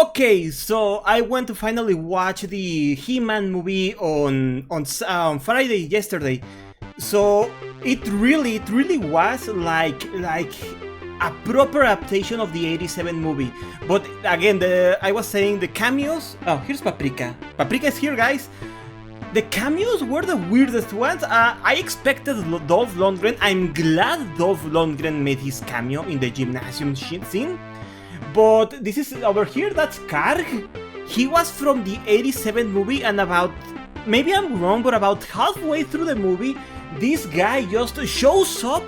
Okay, so I went to finally watch the He-Man movie on Friday yesterday. So it really was like a proper adaptation of the '87 movie. But again, I was saying the cameos. Oh, here's Paprika. Paprika is here, guys. The cameos were the weirdest ones. I expected Dolph Lundgren. I'm glad Dolph Lundgren made his cameo in the gymnasium scene. But this is over here, that's Karg. He was from the '87 movie, and maybe I'm wrong, but about halfway through the movie, this guy just shows up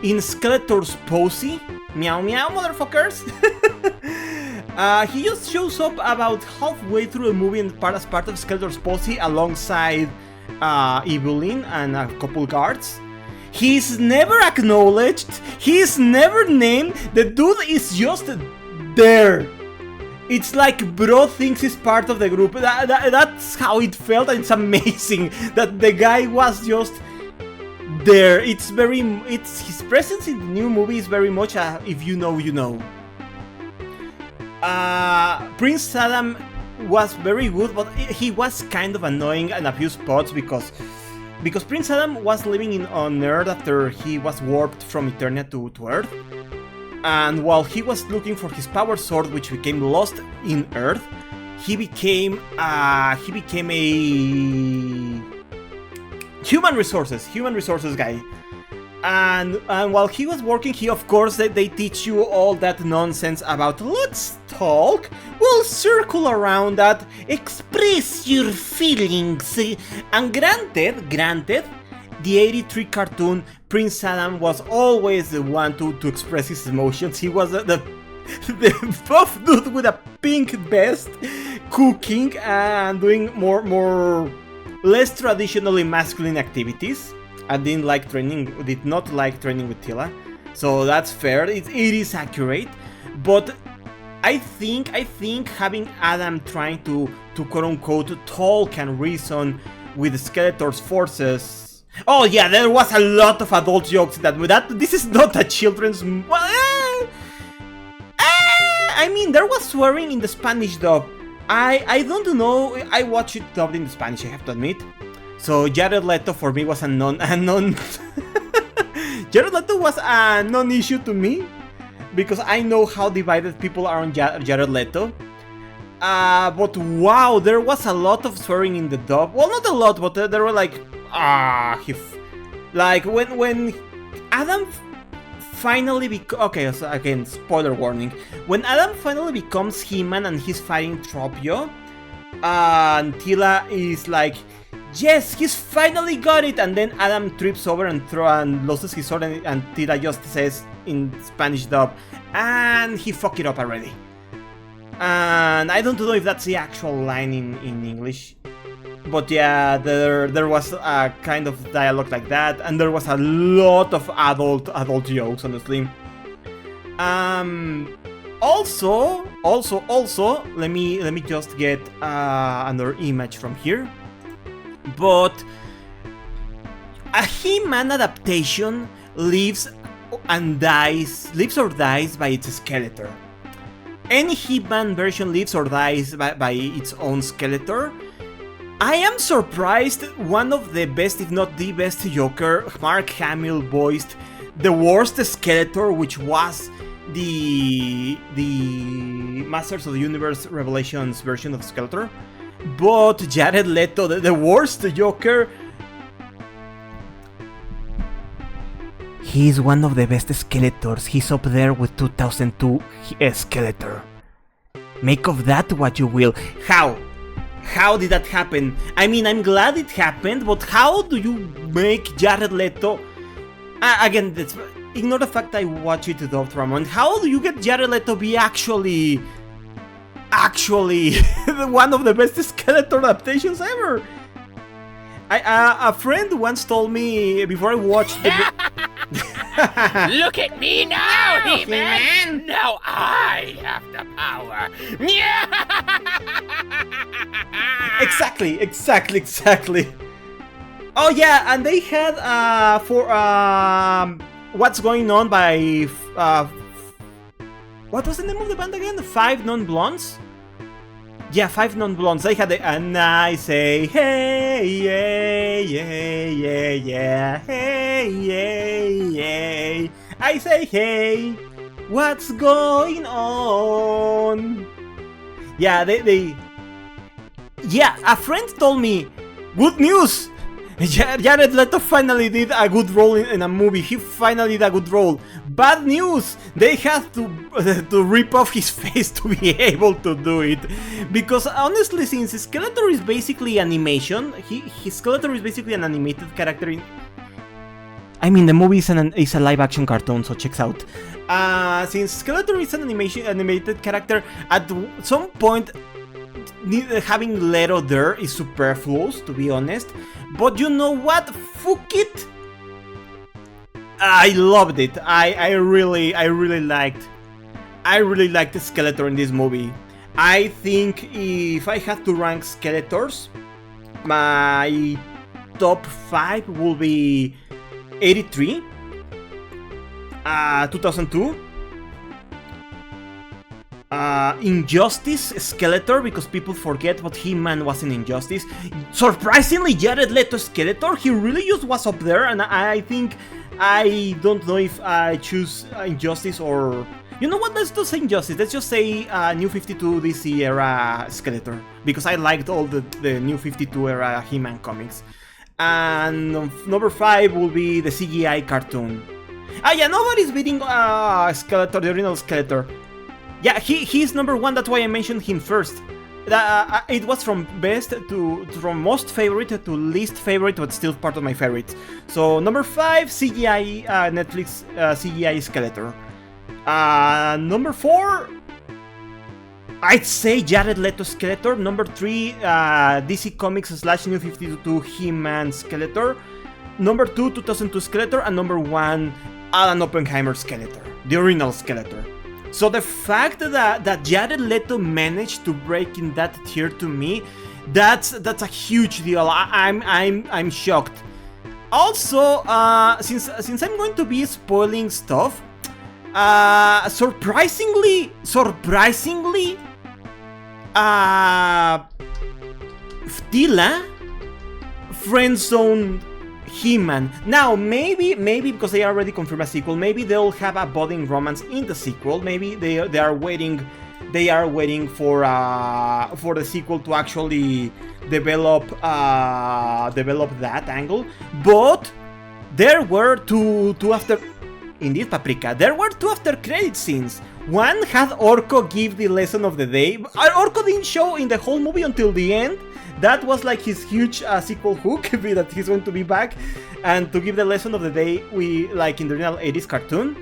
in Skeletor's posy. Meow meow, motherfuckers! He just shows up about halfway through the movie and as part of Skeletor's posy alongside Evelyn and a couple guards. He's never acknowledged, he's never named, the dude is just there. It's like bro thinks he's part of the group. That's how it felt, and it's amazing that the guy was just there. It's his presence in the new movie is very much if you know, you know. Prince Adam was very good, but he was kind of annoying in a few spots because Prince Adam was living on Earth after he was warped from Eternia to Earth. And while he was looking for his power sword, which became lost in Earth, he became a human resources guy. And while he was working, of course they teach you all that nonsense about let's talk, we'll circle around that, express your feelings. And granted, the '83 cartoon, Prince Adam was always the one to express his emotions. He was the buff dude with a pink vest, cooking and doing less traditionally masculine activities. I did not like training with Tila, so that's fair. It is accurate, but I think having Adam trying to quote unquote talk and reason with Skeletor's forces. Oh yeah, there was a lot of adult jokes that this is not a children's. I mean, there was swearing in the Spanish dub. I don't know. I watched it dubbed in Spanish, I have to admit. So Jared Leto for me was a non. Jared Leto was a non-issue to me because I know how divided people are on Jared Leto. But wow, there was a lot of swearing in the dub. Well, not a lot, but there were like like when Adam finally okay, so again, spoiler warning. When Adam finally becomes He-Man and he's fighting Tropio, and Tila is like, yes, he's finally got it, and then Adam trips over and loses his sword, and Tila just says in Spanish dub, and he fucked it up already. And I don't know if that's the actual line in English. But yeah, there was a kind of dialogue like that, and there was a lot of adult jokes, honestly. Also, let me just get another image from here. But a He-Man adaptation lives or dies by its Skeletor. Any He-Man version lives or dies by its own Skeletor. I am surprised one of the best, if not the best Joker, Mark Hamill voiced the worst Skeletor, which was the Masters of the Universe Revelations version of Skeletor. But Jared Leto, the worst Joker, he's one of the best Skeletors. He's up there with 2002 Skeletor. Make of that what you will. How did that happen? I mean, I'm glad it happened, but how do you make Jared Leto... again, ignore the fact I watch it dubbed, Ramon. How do you get Jared Leto be actually one of the best Skeletor adaptations ever? A friend once told me before I watched the... Look at me now, He-Man! Now I have the power! Exactly. Oh yeah, and they had for What's Going On by what was the name of the band again? 5 Non-Blondes. Yeah, 5 non-blondes. I had the, and I say, hey, yeah, yeah, yeah, yeah, hey, yeah, yeah. I say, hey, what's going on? Yeah, yeah, a friend told me, good news! Jared Leto finally did a good role in a movie. He finally did a good role. Bad news! They had to rip off his face to be able to do it. Because honestly, since Skeletor is basically animation, Skeletor is basically an animated character. I mean, the movie is a live-action cartoon, so checks out. Since Skeletor is an animated character, at some point, having Leto there is superfluous, to be honest. But you know what? Fuck it! I loved it. I really liked Skeletor in this movie. I think if I had to rank Skeletors, my top 5 will be 83, 2002, Injustice Skeletor, because people forget what He-Man was in Injustice. Surprisingly, Jared Leto Skeletor, he really just was up there, and I think, I don't know if I choose Injustice or... You know what, let's just say Injustice, let's just say New 52 DC era Skeletor, because I liked all the New 52 era He-Man comics. And number 5 will be the CGI cartoon. Yeah, nobody's beating Skeletor, the original Skeletor. Yeah, he's number 1, that's why I mentioned him first. It was from most favorite to least favorite, but still part of my favorites. So number 5, CGI Netflix CGI Skeletor. Number 4, I'd say Jared Leto Skeletor. Number 3, DC Comics / New 52 He-Man Skeletor. Number 2, 2002 Skeletor, and number 1, Alan Oppenheimer Skeletor, the original Skeletor. So the fact that Jared Leto managed to break in that tier, to me, that's a huge deal. I'm shocked. Also, since I'm going to be spoiling stuff, surprisingly, Ftila friendzoned He-Man. Now, maybe because they already confirmed a sequel, maybe they'll have a budding romance in the sequel. Maybe they are waiting for the sequel to actually develop that angle. But there were two after. Indeed, Paprika. There were 2 after credit scenes. One had Orko give the lesson of the day. Orko didn't show in the whole movie until the end. That was like his huge sequel hook, that he's going to be back and to give the lesson of the day, like in the original 80s cartoon.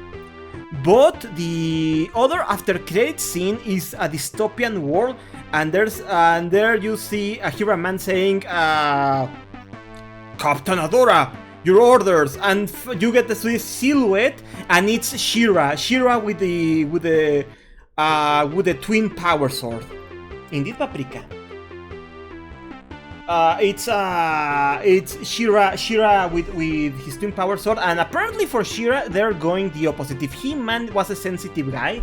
But the other after credit scene is a dystopian world, and there you see a Hero Man saying, Captain Adora, your orders, and you get this silhouette, and it's She-Ra with the twin power sword. Indeed, Paprika. It's She-Ra with his twin power sword, and apparently for She-Ra they're going the opposite. If He-Man was a sensitive guy,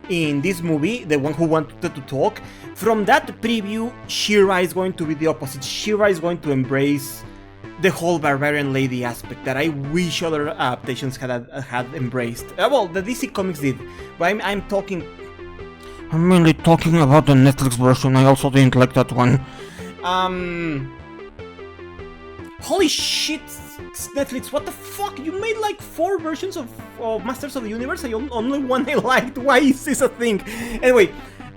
in this movie, the one who wanted to talk, from that preview, She-Ra is going to be the opposite. She-Ra is going to embrace the whole barbarian lady aspect that I wish other adaptations had embraced. Well, the DC Comics did, but I'm mainly talking about the Netflix version. I also didn't like that one. Holy shit, Netflix, what the fuck? You made like 4 versions of Masters of the Universe, and only one I liked. Why is this a thing? Anyway,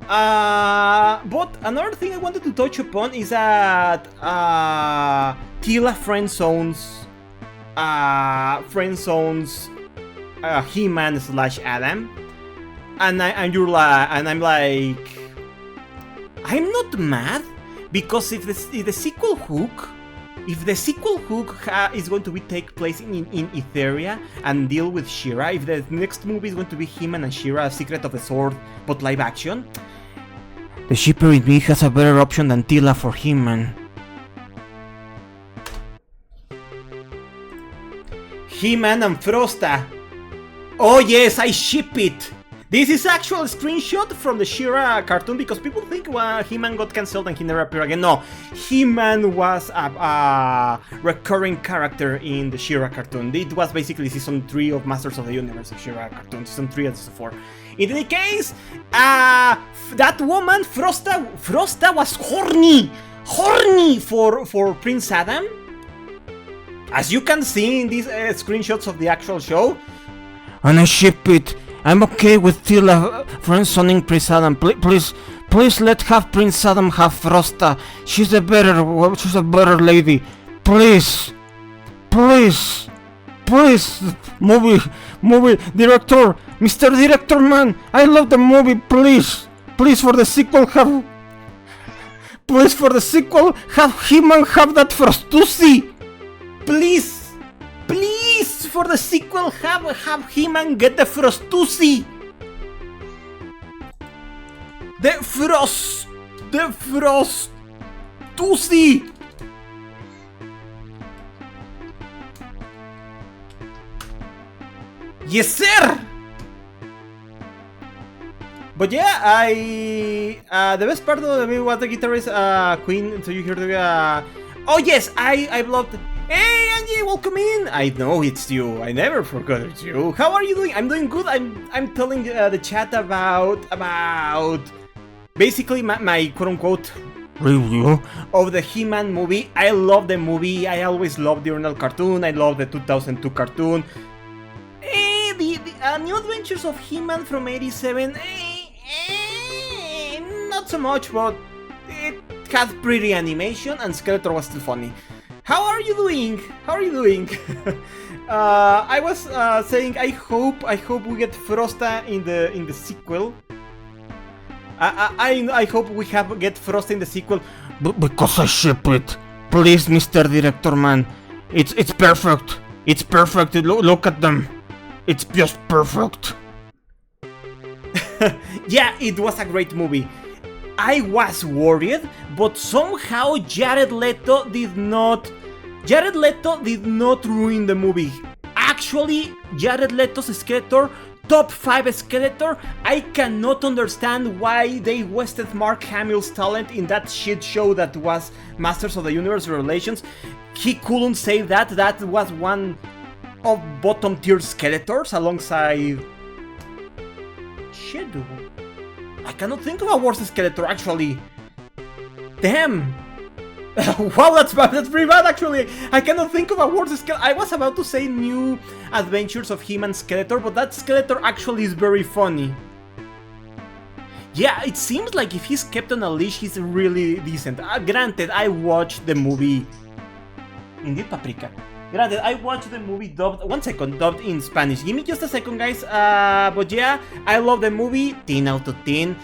but another thing I wanted to touch upon is that Teela friendzones He-Man / Adam. And I'm like, I'm not mad, because if the sequel hook is going to take place in Etheria and deal with She-Ra, if the next movie is going to be He-Man and She-Ra, Secret of the Sword, but live action, the shipper in me has a better option than Teela for He-Man. He-Man and Frosta. Oh yes, I ship it. This is actual screenshot from the She-Ra cartoon because people think He-Man got cancelled and he never appeared again. No, He-Man was a recurring character in the She-Ra cartoon. It was basically season 3 of Masters of the Universe of She-Ra cartoon, season 3 and season 4. In any case, that woman, Frosta was horny for Prince Adam. As you can see in these screenshots of the actual show. And I ship it. I'm okay with still friend-zoning Prince Adam. Please let Prince Adam have Frosta. She's a better lady. Please, movie director, Mr. Director Man. I love the movie. Please for the sequel have He-Man have that Frostussy. Please, for the sequel, have He-Man get the Frostussy. The Frostussy. Yes, sir. But yeah, the best part of the movie was the guitarist Queen. So you hear the oh yes, I loved. Hey Angie, welcome in! I know it's you. I never forgot it's you. How are you doing? I'm doing good. I'm telling the chat about basically my quote-unquote review of the He-Man movie. I love the movie. I always loved the original cartoon. I love the 2002 cartoon. The New Adventures of He-Man from '87. Not so much, but it had pretty animation and Skeletor was still funny. How are you doing? I was saying I hope we get Frosta in the sequel. I hope we get Frosta in the sequel, because I ship it. Please, Mr. Director Man, it's perfect. It's perfect. Look at them. It's just perfect. Yeah, it was a great movie. I was worried, but somehow Jared Leto did not ruin the movie. Actually, Jared Leto's Skeletor, top 5 Skeletor. I cannot understand why they wasted Mark Hamill's talent in that shit show that was Masters of the Universe Revelations. He couldn't save that. That was one of bottom tier Skeletors alongside... Shit, dude. I cannot think of a worse Skeletor, actually. Damn. Wow, that's bad. That's pretty bad, actually. I cannot think of a worse Skeletor. I was about to say New Adventures of He-Man Skeletor, but that Skeletor actually is very funny. Yeah, it seems like if he's kept on a leash, he's really decent. Granted, I watched the movie... Indeed, Paprika. Granted, I watched the movie dubbed... One second, dubbed in Spanish. Give me just a second, guys. But yeah, I love the movie. 10 out of 10.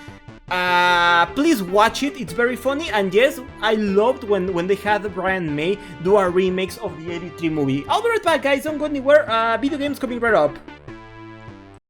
Please watch it. It's very funny. And yes, I loved when they had Brian May do a remix of the '83 movie. I'll be right back, guys. Don't go anywhere. Video games coming right up.